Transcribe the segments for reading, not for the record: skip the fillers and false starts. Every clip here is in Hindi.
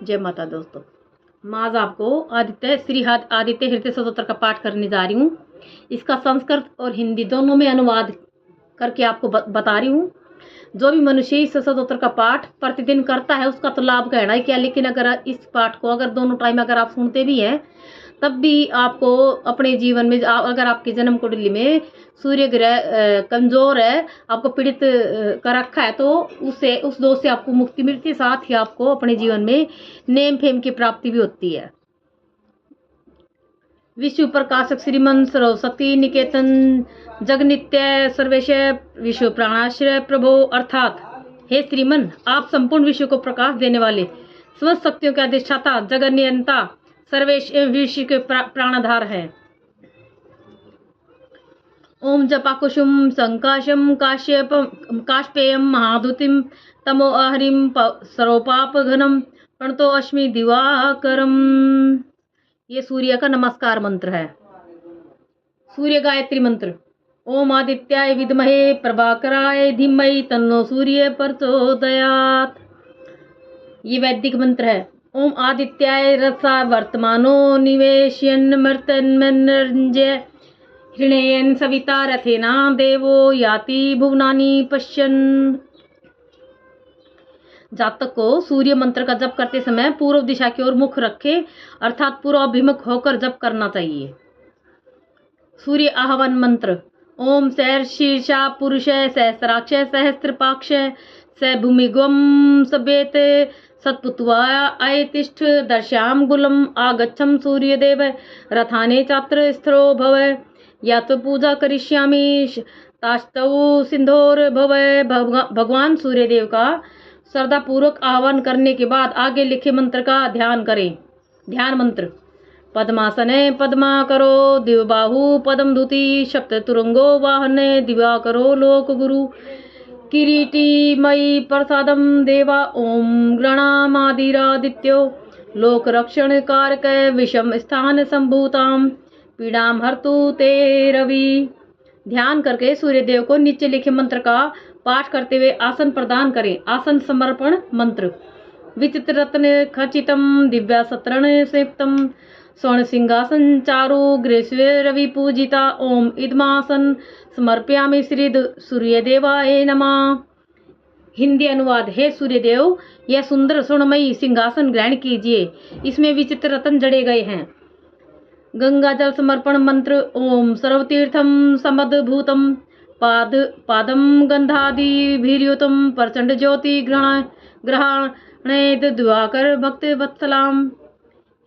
जय माता दोस्तों। मैं आज आपको आदित्य हृदय स्तोत्र का पाठ करने जा रही हूँ। इसका संस्कृत और हिंदी दोनों में अनुवाद करके आपको बता रही हूँ। जो भी मनुष्य इस स्तोत्र का पाठ प्रतिदिन करता है उसका तो लाभ कहना ही क्या, लेकिन अगर इस पाठ को अगर दोनों टाइम अगर आप सुनते भी हैं तब भी आपको अपने जीवन में अगर आपकी जन्म कुंडली में सूर्य ग्रह कमजोर है, आपको पीड़ित कर रखा है, तो उस दोष से आपको मुक्ति मिलती है। साथ ही आपको अपने जीवन में नेम फेम की प्राप्ति भी होती है। विश्व प्रकाशक श्रीमन सरस्वती निकेतन जगनित्य सर्वेश विश्व प्राणाश्रय प्रभो, अर्थात हे श्रीमन, आप संपूर्ण विश्व को प्रकाश देने वाले समस्त शक्तियों के अधिष्ठाता जगत नियंता सर्वेश विश्व के प्राणाधार है। ओम जपाकुशुम संकाशम काश्पेयम महादुतिम तमो अहरिम सरोपाप घनम प्रणतो अश्मि दिवाकरम। ये सूर्य का नमस्कार मंत्र है। सूर्य गायत्री मंत्र। ओम आदित्याय विद्महे प्रभाकराय धीमहि तन्नो सूर्य प्रचोदयात्। ये वैदिक मंत्र है। ओम आदित्याय रसा वर्तमानो निवेशयन् मर्तन्मनर्जय हृणयन् सविता रथेना देवो याति भुवनानि पश्यन्। जातक को सूर्य मंत्र का जप करते समय पूर्व दिशा की ओर मुख रखे, अर्थात पूर्वाभिमुख होकर जप करना चाहिए। सूर्य आह्वान मंत्र। ओम शीर्षा पुरुष सहस्राक्ष सहस्त्रपाक्ष स भूमिगम सभ्येत सत्पुत्वा अयतिष्ठ दर्श्याम गुलम आगच्छम सूर्यदेव रथाने चात्र स्थिरो भव या तो पूजा करिष्यामि तास्तव सिंधोर भव। भगवान सूर्यदेव का श्रद्धा पूर्वक आह्वान करने के बाद आगे लिखे मंत्र का ध्यान करें। ध्यान मंत्र। पद्मासने पद्मा करो दिव्यबाहु पदम धुति शक्त तुरंगो वाहने दिव्या करो लोक गुरु किरीटी मयि प्रसादम देवा। ओम गणामादिरादित्यो लोक रक्षण कारक विषम स्थान संभूताम पीड़ाम हर्तु ते रवि। ध्यान करके सूर्यदेव को नीचे लिखे मंत्र का पाठ करते हुए आसन प्रदान करें। आसन समर्पण मंत्र। विचित्र रत्न खचितम दिव्या सत्रण संयुक्तम स्वर्ण सिंहासन चारु गृह रवि पूजिता। ओम इदमासन समर्पयामि श्री सूर्यदेवाय नमः। हिंदी अनुवाद। हे सूर्यदेव, यह सुंदर स्वर्णमयी सिंहासन ग्रहण कीजिए, इसमें विचित्र रत्न जड़े गए हैं। गंगा जल समर्पण मंत्र। ओम सर्वतीर्थम समद्भूतम पादम गंधादिभिर्युतम प्रचंड ज्योति ग्रहणेत दिवाकर भक्त वत्सलाम।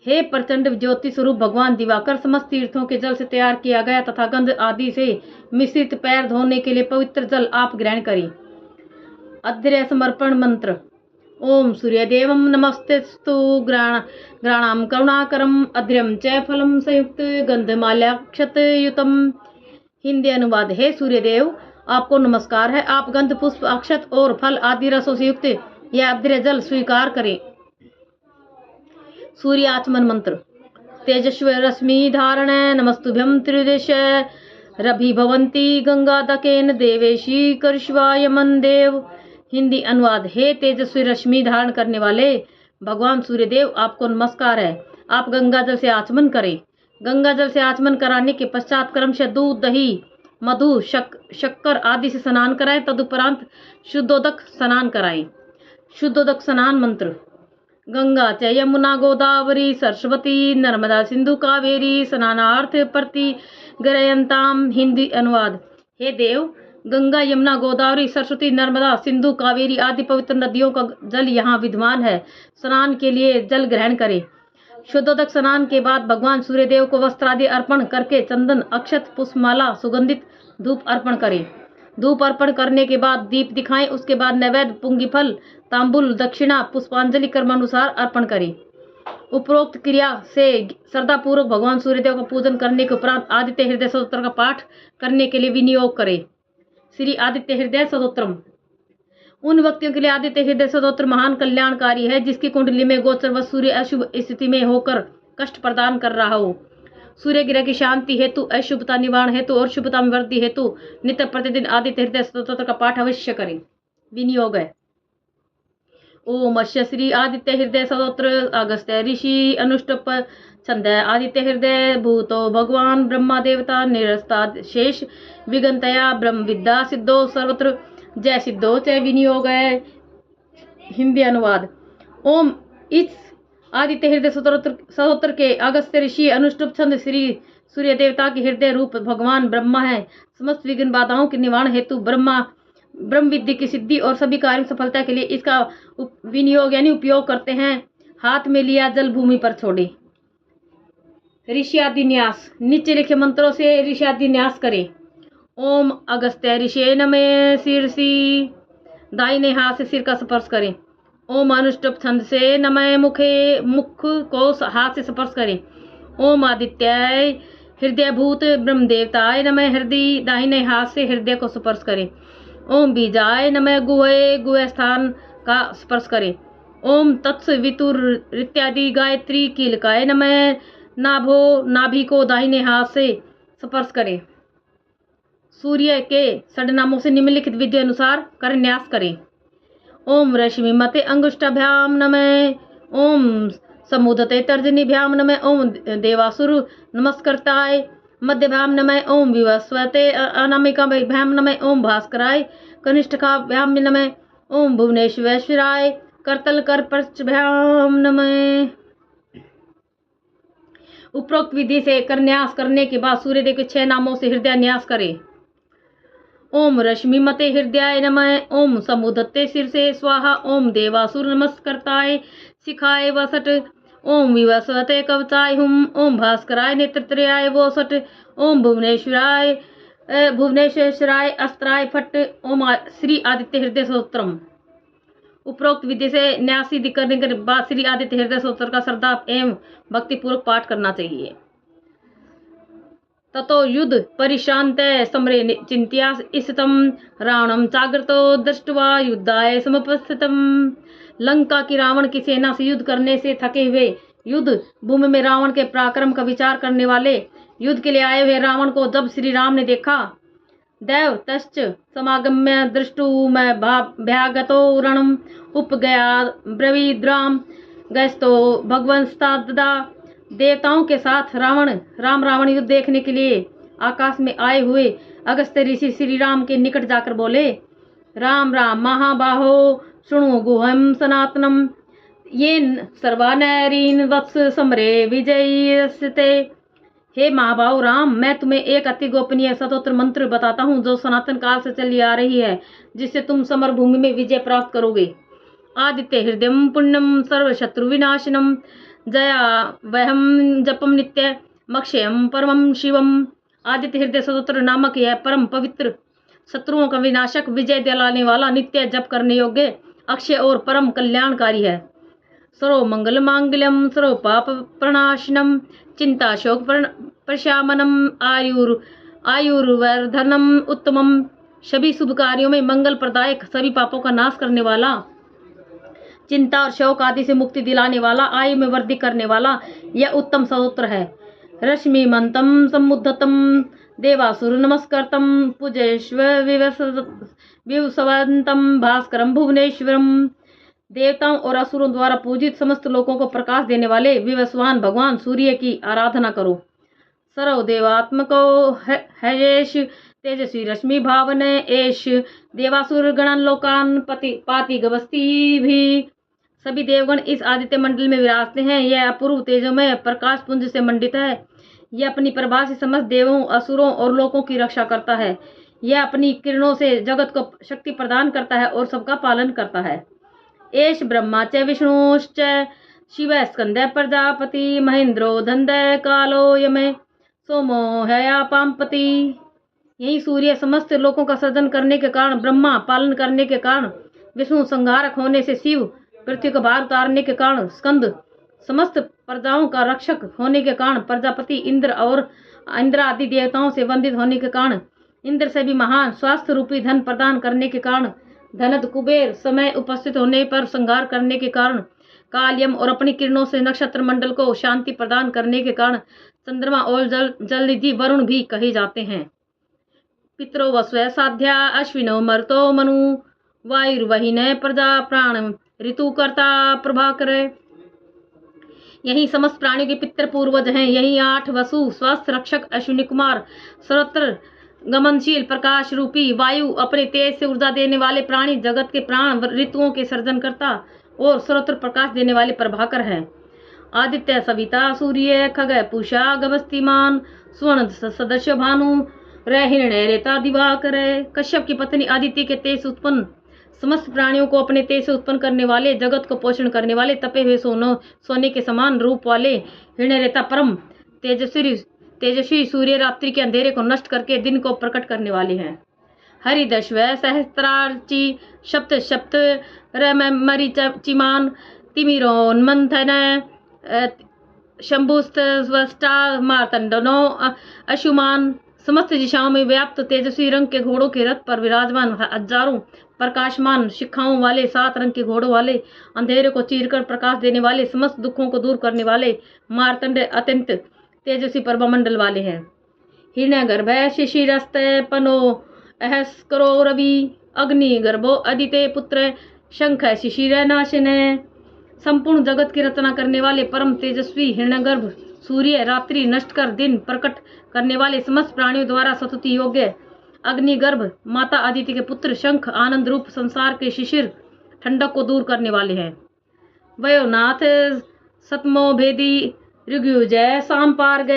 हे प्रचंड ज्योति स्वरूप भगवान दिवाकर, समस्त तीर्थों के जल से तैयार किया गया तथा गंध आदि से मिश्रित पैर धोने के लिए पवित्र जल आप ग्रहण करें। अध्र्य समर्पण मंत्र। ओम सूर्यदेवम नमस्तेस्तु ग्राणाम करुणाकरम अध्र्यम च फलम संयुक्त गंधमाल्याक्षतयुतम। हिंदी अनुवाद। हे सूर्यदेव, आपको नमस्कार है। आप गंध पुष्प अक्षत और फल आदि रसों से युक्त यह अध्र्य जल स्वीकार करें। सूर्य आचमन मंत्र। तेजस्व रश्मि धारण नमस्तुभ्यम त्रिदिश रभि भवंती गंगा दकेन देवेशी करशिवाय मन देव। हिंदी अनुवाद। हे तेजस्वी रश्मि धारण करने वाले भगवान सूर्यदेव, आपको नमस्कार है। आप गंगा जल से आचमन करें। गंगा जल से आचमन कराने के पश्चात क्रमशः दूध दही मधु शक्कर आदि से स्नान कराएं। तदुपरांत शुद्धोदक स्नान कराएं। शुद्धोदक स्नान मंत्र। गंगा च यमुना गोदावरी सरस्वती नर्मदा सिंधु कावेरी स्नानार्थ प्रति गरयंताम। हिंदी अनुवाद। हे देव, गंगा यमुना गोदावरी सरस्वती नर्मदा सिंधु कावेरी आदि पवित्र नदियों का जल यहाँ विद्यमान है। स्नान के लिए जल ग्रहण करें। शुद्धोदक स्नान के बाद भगवान सूर्यदेव को वस्त्र आदि अर्पण करके चंदन अक्षत पुष्पमाला सुगंधित धूप अर्पण करें। धूप अर्पण करने के बाद दीप दिखाएं। उसके बाद नैवेद्य पुंगी फल तांबुल दक्षिणा पुष्पांजलि क्रमानुसार अर्पण करें। उपरोक्त क्रिया से श्रद्धा पूर्वक भगवान सूर्यदेव का पूजन करने के उपरांत आदित्य हृदय स्तोत्र का पाठ करने के लिए विनियोग करें। श्री आदित्य हृदय स्तोत्रम। उन व्यक्तियों के लिए आदित्य हृदय स्तोत्र महान कल्याणकारी है जिसकी कुंडली में गोचर व सूर्य अशुभ स्थिति में होकर कष्ट प्रदान कर रहा हो। सूर्य ग्रह की शांति हेतु, अशुभता निवारण हेतु और शुभता में वृद्धि हेतु नित्य प्रतिदिन आदित्य हृदय स्तोत्र का पाठ अवश्य करें। विनियोग है। ओम अश्य श्री आदित्य हृदय सहोत्र अगस्त्य ऋषि अनुष्टुप छंद आदित्य हृदय भूतो भगवान ब्रह्मा देवता निरस्ता शेष विगंतया ब्रह्म विद्या सिद्धो सर्वत्र जय सिद्धो च विनियोग है। हिंदी अनुवाद। ओम इस आदित्य हृदय सहोत्र के अगस्त्य ऋषि अनुष्टुप छंद श्री सूर्य देवता के हृदय रूप भगवान ब्रह्मा है। समस्त विघ्न बाधाओं के निवारण हेतु ब्रह्म विद्या की सिद्धि और सभी कार्यों सफलता के लिए इसका विनियोग यानी उपयोग करते हैं। हाथ में लिया जल भूमि पर छोड़े। ऋषि न्यास। नीचे लिखे मंत्रों से ऋषि न्यास करें। ओम अगस्त्य ऋषि नमः शीर्षि दाहिने हाथ से सिर का स्पर्श करें। ओम अनुष्टुप छंद से नमः मुख को हाथ से स्पर्श करें। ओम आदित्याय हृदय भूत ब्रह्म देवताय नमः हृदय दाहिने हाथ से हृदय को स्पर्श करें। ओम बीजाय नमः गुहे स्थान का स्पर्श करें। ओम तत्स वितुर इत्यादि गायत्री कीलकाय नमः नाभि को दाहिने हाथ से स्पर्श करें। सूर्य के षडनामों से निम्नलिखित विधि अनुसार कर न्यास करें। ओम रश्मि मते अंगुष्ठाभ्याम नमः। ओम समुदते तर्जनीभ्याम नमः। ओम देवासुर नमस्कृताय मध्यभ्याम नमः। ओम विवस्वते अनामिकाभ्याम नमः। ओम भास्कराय कनिष्ठकाभ्याम नमः। ओम भुवनेश्वराय करतल कर पर्चभ्याम नमः। उपरोक्त विधि से कर न्यास करने के बाद सूर्यदेव के 6 नामों से हृदय न्यास करें। ओम रश्मि मते हृदयाय नमः। ओम समुदत्ते सिर से स्वाहा। ओम देवासुर नमस्कृताय शिखाय वसट। ओम विवस्वते कवचाय हुम। ओम भास्कराय नेत्रत्रयाय वोसट। ओम भुवनेश्वराय अस्त्राय फट। ओम श्री आदित्य हृदय स्तोत्रम। उपरोक्त विधि से न्यास सिद्धि करने के बाद श्री आदित्य हृदय स्तोत्र का श्रद्धा एवं भक्तिपूर्वक पाठ करना चाहिए। ततो युद्ध परिशांत समरे चिंत्या स्थितम रावणम जागृतो दृष्ट्वा युद्धाय समुपस्थितम। लंका की रावण की सेना से युद्ध करने से थके हुए युद्ध भूमि में रावण के पराक्रम का विचार करने वाले युद्ध के लिए आए हुए रावण को जब श्री राम ने देखा, दैव तश्च समागम्य दृष्टु मैं भ्यागतो रणम उपगया ब्रवीद्राम गस्तो भगवंस्तादा। देवताओं के साथ रावण युद्ध देखने के लिए आकाश में आए हुए अगस्त्य ऋषि श्री राम के निकट जाकर बोले, राम राम महाबाहो शृणु गुहम सनातनम ये सर्वानैरीन वत्स समरे विजयस्ते। हे महाबाहु राम, मैं तुम्हें एक अति गोपनीय सतोत्र मंत्र बताता हूँ जो सनातन काल से चली आ रही है, जिससे तुम समर भूमि में विजय प्राप्त करोगे। आदित्य हृदयम पुण्यम सर्वशत्रु विनाशनम जया वहम जपम नित्य मक्षयम परमम शिवम। आदित्य हृदय स्तोत्र नामक यह परम पवित्र शत्रुओं का विनाशक विजय दिलाने वाला नित्य जप करने योग्य अक्षय और परम कल्याणकारी है। सर्व मंगल मांगल्यम सर्व पाप प्रणाशनम चिंता शोक प्रशामनम आयुर्वर्धनम उत्तमम। सभी शुभ कार्यों में मंगल प्रदायक, सभी पापों का नाश करने वाला, चिंता और शोक आदि से मुक्ति दिलाने वाला, आयु में वृद्धि करने वाला यह उत्तम स्तोत्र है। रश्मि मंतम समुद्धतम देवासुर नमस्कृतम पूजेश्व विवस्वंतम भास्करम भुवनेश्वरम। देवताओं और असुरों द्वारा पूजित समस्त लोगों को प्रकाश देने वाले विवस्वान भगवान सूर्य की आराधना करो। सर्व देवात्मको हयेश तेजस्वी रश्मि भावन एश देवासुर गणन लोकान पाति गवस्ती भी। सभी देवगण इस आदित्य मंडल में विराजते हैं। यह अपूर्व तेजोमय प्रकाश पुंज से मंडित है। यह अपनी प्रभा से समस्त देवों, असुरों और लोकों की रक्षा करता है। यह अपनी किरणों से जगत को शक्ति प्रदान करता है और सबका पालन करता है। एष ब्रह्मा च विष्णुश्च शिव स्कंद प्रजापति महेंद्रो धंद कालो यमे सोमो हया पाम्पति। यही सूर्य समस्त लोकों का सृजन करने के कारण ब्रह्मा, पालन करने के कारण विष्णु, संहारक होने से शिव, पृथ्वी का भार उतारने के कारण स्कंद, समस्त प्रजाओं का रक्षक होने के कारण प्रजापति, इंद्र और इंद्र आदि देवताओं से वंदित होने के कारण इंद्र से भी महान, स्वास्थ्य रूपी धन प्रदान करने के कारण धनद कुबेर, समय उपस्थित होने पर संहार करने के कारण कालयम और अपनी किरणों से नक्षत्र मंडल को शांति प्रदान करने के कारण चंद्रमा और जलनिधि वरुण भी कहे जाते हैं। पितरो वस्व साध्या अश्विनो मर्तो मनु वायुर्वहिन प्रजा प्राण ऋतुकर्ता प्रभाकर। यही समस्त प्राणियों के पितर पूर्वज हैं। यही 8 वसु स्वास्थ्य रक्षक अश्विनी कुमार सर्वत्र गमनशील प्रकाश रूपी वायु अपने तेज से ऊर्जा देने वाले प्राणी जगत के प्राण ऋतुओं के सर्जन करता और सर्वत्र प्रकाश देने वाले प्रभाकर हैं। आदित्य सविता सूर्य खग पूषा गभस्तिमान स्वर्ण सदस्य भानु हिरण्य रेता दिवाकर। कश्यप की पत्नी आदित्य के तेज से उत्पन्न समस्त प्राणियों को अपने तेज से उत्पन्न करने वाले जगत को पोषण करने वाले तपे हुए सोने के समान रूप वाले हिरण्य रेता परम तेजस्वी सूर्य रात्रि के अंधेरे को नष्ट करके दिन को प्रकट करने वाले हैं। हरिदश्व सहस्त्रार्ची सप्त मरीचिमान तिमिरोन्मंथन शंभुस्ता मार्तंडनो अशुमान। समस्त दिशाओं में व्याप्त तेजस्वी रंग के घोड़ों के रथ पर विराजमान हजारों प्रकाशमान शिखाओं वाले 7 रंग के घोड़ों वाले अंधेरे को चीरकर प्रकाश देने वाले समस्त दुखों को दूर करने वाले मार्तंड अत्यंत तेजस्वी प्रभामंडल वाले हैं। हिरण्य गर्भ शिशिरस्त पनो अहस्करो रवि अग्नि गर्भो अदिते पुत्र शंख शिशिर नाशिन। संपूर्ण जगत की रचना करने वाले परम तेजस्वी हिरण्यगर्भ सूर्य रात्रि नष्ट कर दिन प्रकट करने वाले समस्त प्राणियों द्वारा स्तुति योग्य अग्निगर्भ माता आदित्य के पुत्र शंख आनंद रूप संसार के शिशिर ठंडक को दूर करने वाले हैं। वयोनाथ सतमो भेदी ऋग्युजय सांपार्ग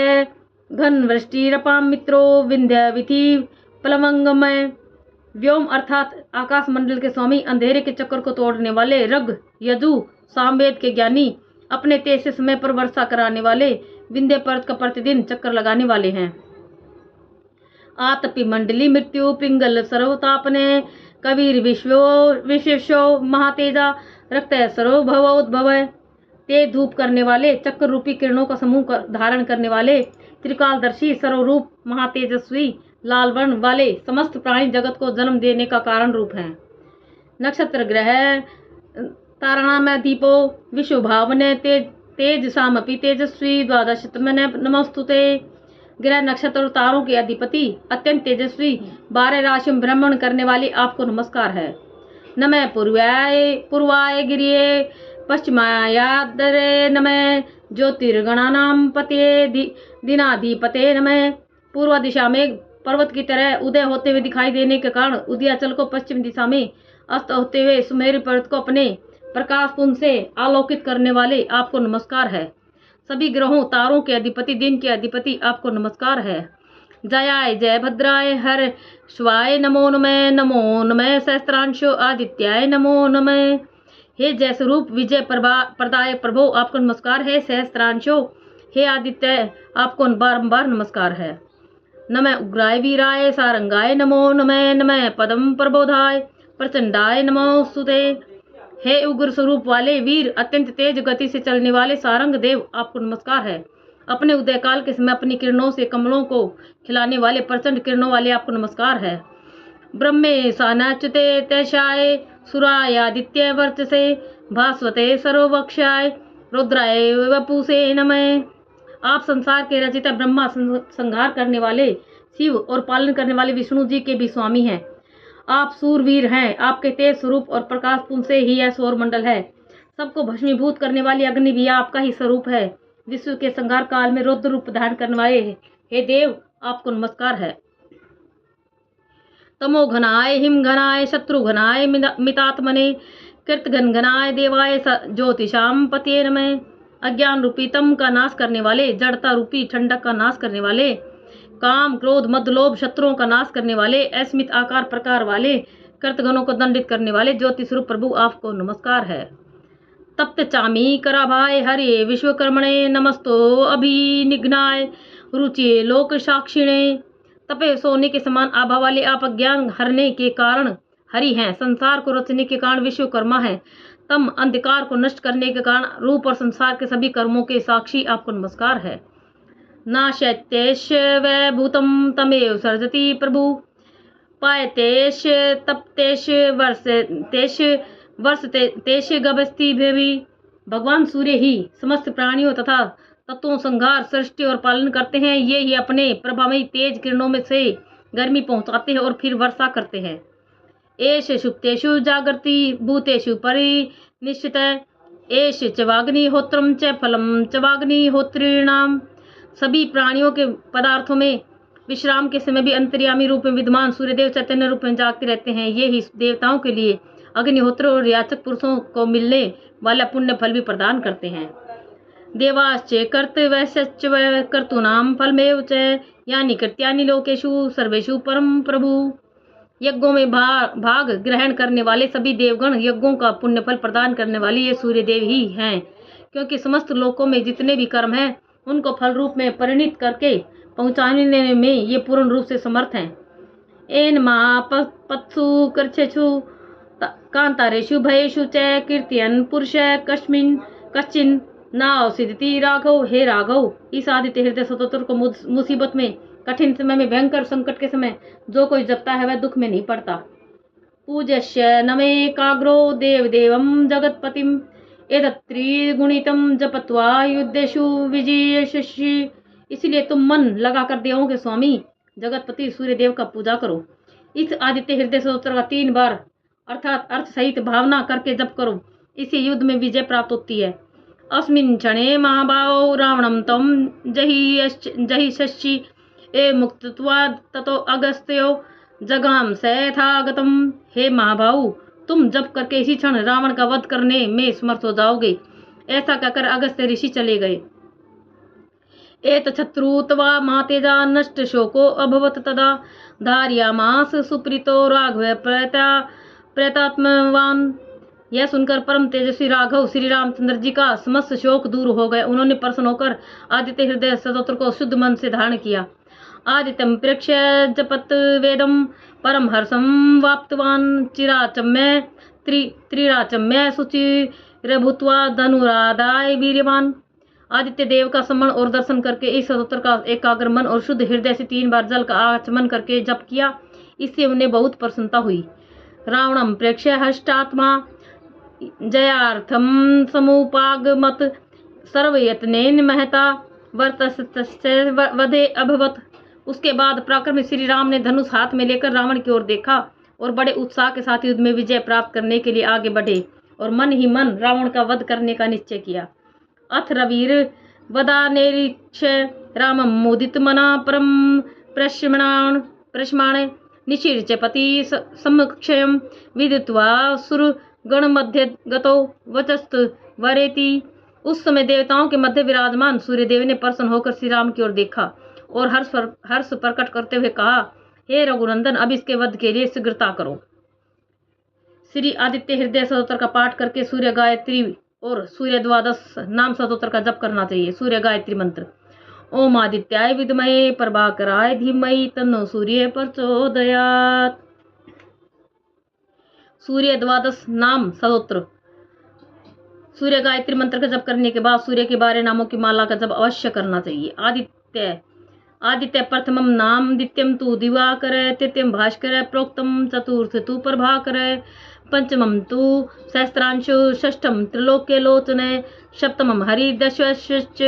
घन वृष्टि रपाम मित्रो विंध्य विधि प्लवंगमय। व्योम अर्थात आकाश मंडल के स्वामी अंधेरे के चक्कर को तोड़ने वाले रग यजु सामवेद के ज्ञानी अपने तेज से समय पर वर्षा कराने वाले विंध्य पर्वत का प्रतिदिन चक्कर लगाने वाले हैं। आतपी मंडली मृत्यु पिंगल सर्वतापने कबीर विश्वेशो महातेजा रक्त सरो भवोद्भव। तेज धूप करने वाले चक्र रूपी किरणों का समूह धारण करने वाले त्रिकालदर्शी सर्वरूप महातेजस्वी लाल वर्ण वाले समस्त प्राणी जगत को जन्म देने का कारण रूप हैं। नक्षत्र ग्रह तारणामय दीपो विश्व भावने तेज सामपि तेजस्वी द्वादशतमने नमस्तुते। ग्रह नक्षत्र और तारों के अधिपति अत्यंत तेजस्वी 12 राशि में भ्रमण करने वाली आपको नमस्कार है। नमः पूर्वाय गिरिये पश्चिमायादरे नमः ज्योतिर्गणानाम पते दिनाधिपते नमः। पूर्व दिशा में पर्वत की तरह उदय होते हुए दिखाई देने के कारण उदयाचल को पश्चिम दिशा में अस्त होते हुए सुमेरु पर्वत को अपने प्रकाश पुंज से आलोकित करने वाले आपको नमस्कार है। सभी ग्रहों तारों के अधिपति दिन के अधिपति आपको नमस्कार है। जयाय जय भद्राय हर शिवाय नमो नमः सहस्त्रांशो आदित्याय नमो नमः। हे जय स्वरूप विजय प्रदाय प्रभो आपको नमस्कार है। सहस्त्रांशो हे आदित्य आपको बारंबार नमस्कार है। नमः उग्राय वीराय सारंगाय नमो नमः पदम प्रबोधाय प्रचंडाय नमो सुते। हे उग्र स्वरूप वाले वीर अत्यंत तेज गति से चलने वाले सारंग देव आपको नमस्कार है। अपने उदय काल के समय अपनी किरणों से कमलों को खिलाने वाले प्रचंड किरणों वाले आपको नमस्कार है। ब्रह्मे सानाच्युते तैशाय सुराय आदित्य वर्चसे भास्वते सर्ववक्षाय रुद्राय वपुसे नमः। आप संसार के रचिता ब्रह्मा संहार करने वाले शिव और पालन करने वाले विष्णु जी के भी स्वामी हैं। आप सूरवीर हैं। आपके तेज स्वरूप और प्रकाश पुंज से ही यह सौर मंडल है। सबको भस्मीभूत करने वाली अग्नि भी आपका ही स्वरूप है। विश्व के संहार काल में रुद्र रूप धारण करने वाले हे देव आपको नमस्कार है। तमो घनाय हिम घनाय शत्रु घनाय मितात्मने कृत घन घनाय देवाय ज्योतिषाम पते नमः। अज्ञान रूपी तम का नाश करने वाले जड़ता रूपी ठंडक का नाश करने वाले काम क्रोध मद लोभ शत्रुओं का नाश करने वाले अस्मित आकार प्रकार वाले कृतगणों को दंडित करने वाले ज्योति स्वरूप प्रभु आपको नमस्कार है। तप्त चामी कराभाय हरे विश्वकर्मणे नमस्तो अभिनिघ्नाय रुचि लोक साक्षिणे। तपे सोने के समान आभा वाले आप अज्ञान हरने के कारण हरि हैं। संसार को रचने के कारण विश्वकर्मा है। तम अंधकार को नष्ट करने के कारण रूप और संसार के सभी कर्मों के साक्षी आपको नमस्कार है। नाशैत्येश वै भूतम तमेव सर्जति प्रभु पायतेश तप्तेश वर्षतेश गभस्ति भेवी। भगवान सूर्य ही समस्त प्राणियों तथा तत्वों संहार सृष्टि और पालन करते हैं। ये ही अपने प्रभामयी तेज किरणों में से गर्मी पहुंचाते हैं और फिर वर्षा करते हैं। एष सुप्तेषु जागर्ति भूतेषु परिनिष्ठित एष च वाग्निहोत्रम च फलम च वाग्निहोत्रीणाम। सभी प्राणियों के पदार्थों में विश्राम के समय भी अंतर्यामी रूप में विद्यमान सूर्यदेव चैतन्य रूप में जागते रहते हैं। ये ही देवताओं के लिए अग्निहोत्र और याचक पुरुषों को मिलने वाला पुण्य फल भी प्रदान करते हैं। देवाश्च कर्तव्यश्च कर्तूनाम फलमेव च यानि कृत्यानि लोकेषु सर्वेषु परम प्रभु। यज्ञों में भाग ग्रहण करने वाले सभी देवगण यज्ञों का पुण्य फल प्रदान करने वाले ये सूर्यदेव ही हैं, क्योंकि समस्त लोकों में जितने भी कर्म हैं उनको फल रूप में परिणित करके पहुंचाने में ये पूर्ण रूप से समर्थ हैं। एन महापत्सु कर्षेषु कांतारेषु भयेषु च कीर्तयन् पुरुष कश्चिन् नावसिद्धि राघव। हे राघव, इस आदित्य हृदय स्तोत्र को मुसीबत में, कठिन समय में, भयंकर संकट के समय जो कोई जपता है वह दुख में नहीं पड़ता। पूज्यस्य नमेकाग्रो देवदेवं जगत्पतिम् एतत्त्रिगुणितं जपत्वा युद्धेषु विजयिष्यसि। इसलिए तुम मन लगाकर देवों के स्वामी जगतपति सूर्यदेव का पूजा करो। इस आदित्य हृदय स्तोत्र का 3 बार अर्थात अर्थ सहित भावना करके जप करो, इससे युद्ध में विजय प्राप्त होती है। अस्मिन् क्षणे महाभावो रावणं तं जहिष्यसि ए मुक्तत्वात् ततो अगस्त्यो जगाम सैथागतम। हे महाभाव, तुम जप करके इसी क्षण रावण का वध करने में समर्थ हो जाओगे। ऐसा कहकर अगस्त्य ऋषि चले गए। एत शत्रु तवा महातेजा नष्ट शोको अभवत तदा धार्यामास सुप्रीतो राघव प्रेतात्मवान। यह सुनकर परम तेजस्वी राघव श्री रामचंद्र जी का समस्त शोक दूर हो गए। उन्होंने प्रसन्न होकर आदित्य हृदय स्तोत्र को शुद्ध मन से धारण किया। आदित्यम प्रेक्ष्य जपत वेदम परम हर्षम वाप्तवान चिराचम्य त्रिराचम्य शुचिरभूत्वा धनुरादाय वीर्यवान। आदित्य देव का स्मरण और दर्शन करके इस स्तोत्र का एकाग्र मन और शुद्ध हृदय से 3 बार जल का आचमन करके जप किया। इससे उन्हें बहुत प्रसन्नता हुई। रावणम प्रेक्ष्य हष्टात्मा जयार्थम समुपागमत सर्वयत्नेन महता वर्तस्य वधे अभवत। उसके बाद पराक्रमी श्री राम ने धनुष हाथ में लेकर रावण की ओर देखा और बड़े उत्साह के साथ युद्ध में विजय प्राप्त करने के लिए आगे बढ़े और मन ही मन रावण का वध करने का निश्चय किया। अथ रवीर वदानेरीक्ष रामम मुदित मना परम प्रश्माण निशीर्च पति समक्षयम विदित्वा सुर गण मध्य गतो वचस्त वरेति। उस समय देवताओं के मध्य विराजमान सूर्यदेव ने प्रसन्न होकर श्री राम की ओर देखा और हर्ष प्रकट करते हुए कहा, हे रघुनंदन, अब इसके वध के लिए शीघ्रता करो। श्री आदित्य हृदय स्तोत्र का पाठ करके सूर्य गायत्री और सूर्य द्वादश नाम स्तोत्र का जप करना चाहिए। सूर्य गायत्री मंत्र: ओम आदित्याय विद्महे प्रभाकराय धीमहि तन्नो सूर्य प्रचोदयात्। सूर्य द्वादश नाम स्तोत्र। सूर्य गायत्री मंत्र का जप करने के बाद सूर्य के 12 नामों की माला का जप अवश्य करना चाहिए। आदित्य प्रथमम नाम द्वितीयम तु दिवाकर तृतीयम भास्कर प्रोक्तम चतुर्थ तु प्रभाकर पंचमम तु सहस्त्रांशु षष्ठम त्रिलोक्य लोचने सप्तमम हरिदशश्च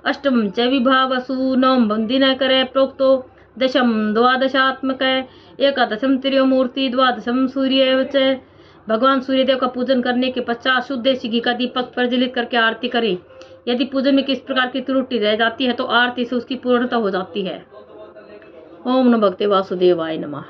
अष्टमम च विभावसु नवम दिनकर प्रोक्तो दशम द्वादशात्मक एकादशम त्रियोमूर्ति द्वादशम सूर्य च। भगवान सूर्यदेव का पूजन करने के पश्चात शुद्ध देसी घी का दीपक प्रज्वलित करके आरती करें। यदि पूजन में किस प्रकार की त्रुटि रह जाती है तो आरती से उसकी पूर्णता हो जाती है। ओम नमो भगवते वासुदेवाय नमः।